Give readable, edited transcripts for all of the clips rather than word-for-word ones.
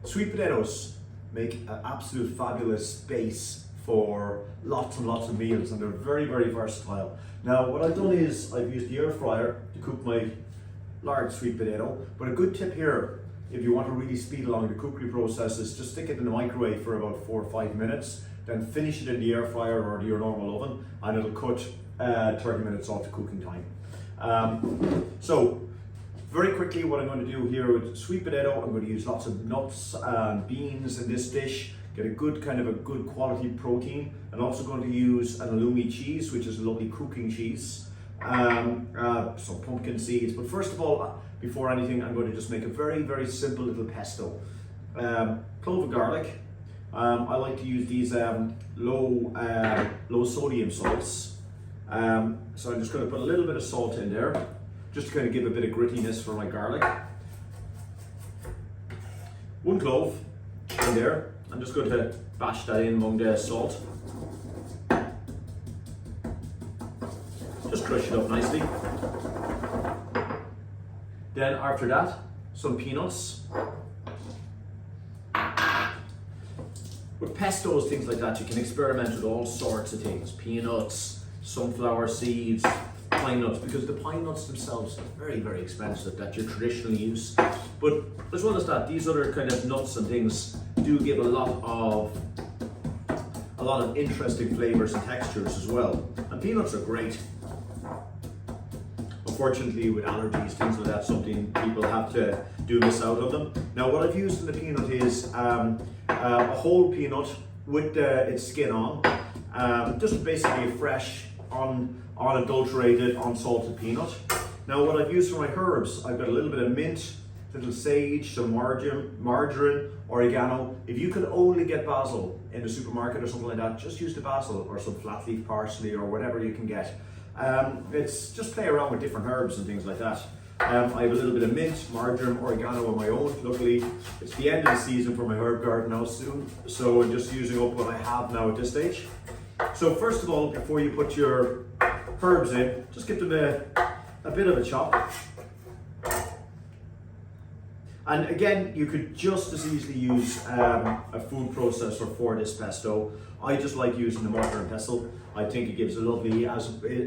Sweet potatoes make an absolute fabulous base for lots and lots of meals, and they're very, very versatile. Now, what I've done is I've used the air fryer to cook my large sweet potato, but a good tip here, if you want to really speed along the cookery process, is just stick it in the microwave for about 4 or 5 minutes, then finish it in the air fryer or your normal oven, and it'll cut 30 minutes off the cooking time. So very quickly, what I'm going to do here with sweet potato, I'm going to use lots of nuts and beans in this dish, get a good quality protein. I'm also going to use an halloumi cheese, which is a lovely cooking cheese, some pumpkin seeds. But first of all, before anything, I'm going to just make a very, very simple little pesto. Clove of garlic. I like to use these low sodium salts. So I'm just going to put a little bit of salt in there, just to kind of give a bit of grittiness for my garlic. 1 clove in there. I'm just going to bash that in among the salt. Just crush it up nicely. Then after that, some peanuts. With pestos, things like that, you can experiment with all sorts of things. Peanuts, sunflower seeds, pine nuts, because the pine nuts themselves are very, very expensive that you traditionally use. But as well as that, these other kind of nuts and things do give a lot of interesting flavors and textures as well. And peanuts are great. Unfortunately, with allergies, things like that, something people have to miss out on them. Now, what I've used in the peanut is a whole peanut with its skin on, just basically a fresh, unadulterated, unsalted peanut. Now, what I've used for my herbs, I've got a little bit of mint, little sage, some margarine, oregano. If you can only get basil in the supermarket or something like that, just use the basil or some flat leaf parsley or whatever you can get. It's just play around with different herbs and things like that. I have a little bit of mint, marjoram, oregano on my own. Luckily, it's the end of the season for my herb garden now soon, so I'm just using up what I have now at this stage. So first of all, before you put your herbs in, just give them a bit of a chop. And again, you could just as easily use a food processor for this pesto. I just like using the mortar and pestle. I think it gives a lovely,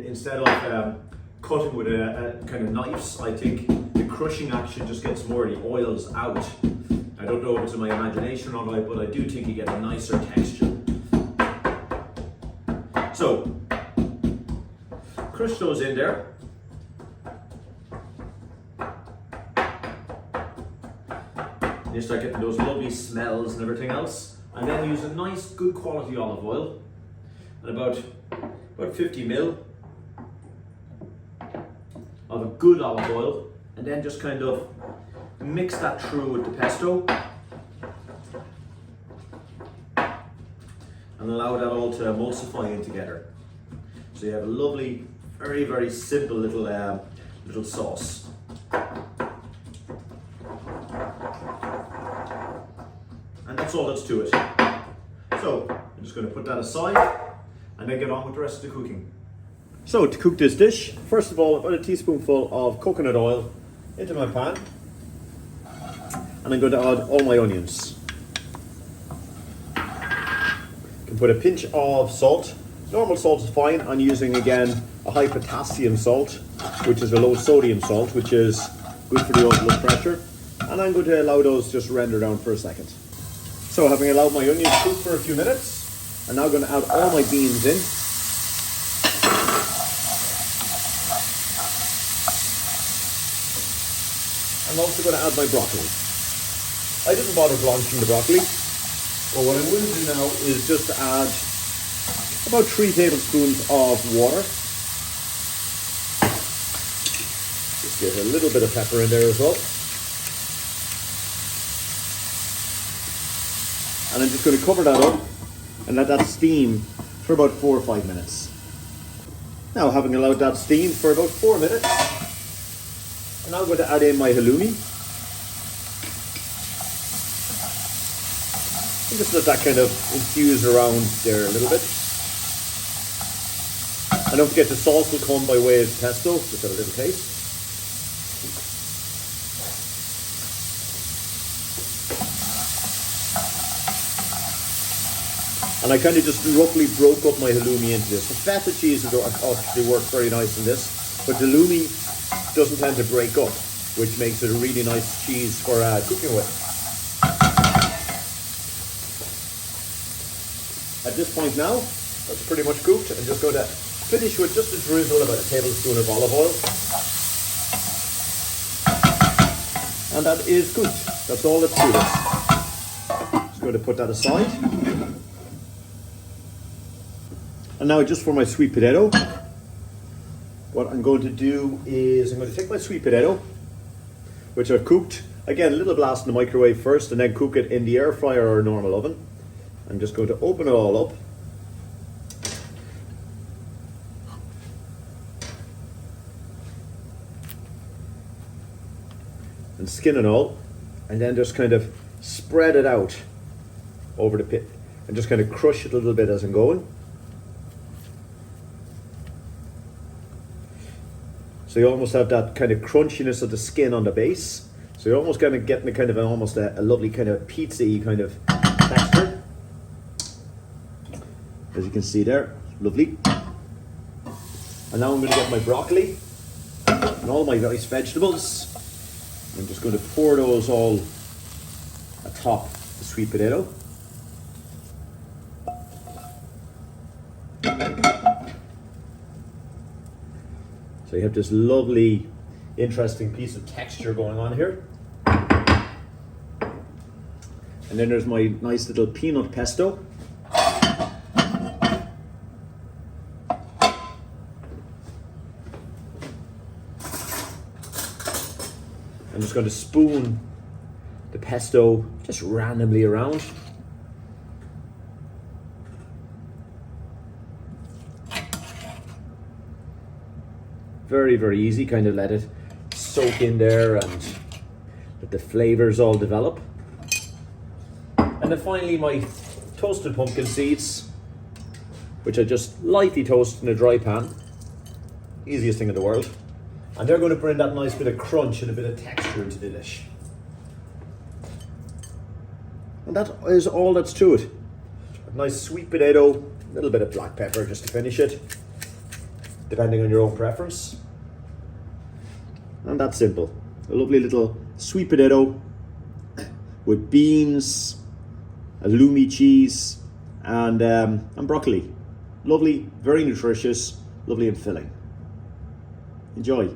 instead of cutting with a kind of knives, I think the crushing action just gets more of the oils out. I don't know if it's in my imagination or not, but I do think you get a nicer texture. So, crush those in there. You start getting those lovely smells and everything else. And then use a nice, good quality olive oil, and about 50 ml of a good olive oil, and then just kind of mix that through with the pesto and allow that all to emulsify in together. So you have a lovely, very, very simple little sauce. And that's all that's to it. So I'm just going to put that aside and then get on with the rest of the cooking. So to cook this dish, first of all, about a teaspoonful of coconut oil into my pan, and I'm going to add all my onions. You can put a pinch of salt. Normal salt is fine. I'm using again a high potassium salt, which is a low sodium salt, which is good for the old blood pressure. And I'm going to allow those just render down for a second. So having allowed my onions to cook for a few minutes, I'm now going to add all my beans in. I'm also going to add my broccoli. I didn't bother blanching the broccoli, but what I will do now is just add about 3 tablespoons of water. Just get a little bit of pepper in there as well. And I'm just going to cover that up and let that steam for about 4 or 5 minutes. Now, having allowed that steam for about 4 minutes, I'm now going to add in my halloumi. And just let that kind of infuse around there a little bit. And don't forget the sauce will come by way of pesto, just a little taste. And I kind of just roughly broke up my halloumi into this. The feta cheese actually works very nice in this, but the halloumi doesn't tend to break up, which makes it a really nice cheese for cooking with. At this point now, that's pretty much cooked. I'm just going to finish with just a drizzle, about a tablespoon of olive oil. And that is good. That's all that's to this. Just going to put that aside. And now just for my sweet potato, what I'm going to do is I'm going to take my sweet potato, which I've cooked, again a little blast in the microwave first and then cook it in the air fryer or a normal oven. I'm just going to open it all up. And skin it all, and then just kind of spread it out over the pit and just kind of crush it a little bit as I'm going. So you almost have that kind of crunchiness of the skin on the base. So you're almost kind of getting a kind of almost a lovely kind of pizza-y kind of texture. As you can see there, lovely. And now I'm going to get my broccoli and all my nice vegetables. I'm just going to pour those all atop the sweet potato. So you have this lovely, interesting piece of texture going on here. And then there's my nice little peanut pesto. I'm just going to spoon the pesto just randomly around. Very, very easy, kind of let it soak in there and let the flavors all develop. And then finally my toasted pumpkin seeds, which I just lightly toast in a dry pan. Easiest thing in the world. And they're going to bring that nice bit of crunch and a bit of texture into the dish. And that is all that's to it. A nice sweet potato, a little bit of black pepper just to finish it, depending on your own preference. And that's simple. A lovely little sweet potato with beans, halloumi cheese, and broccoli. Lovely, very nutritious, lovely and filling. Enjoy.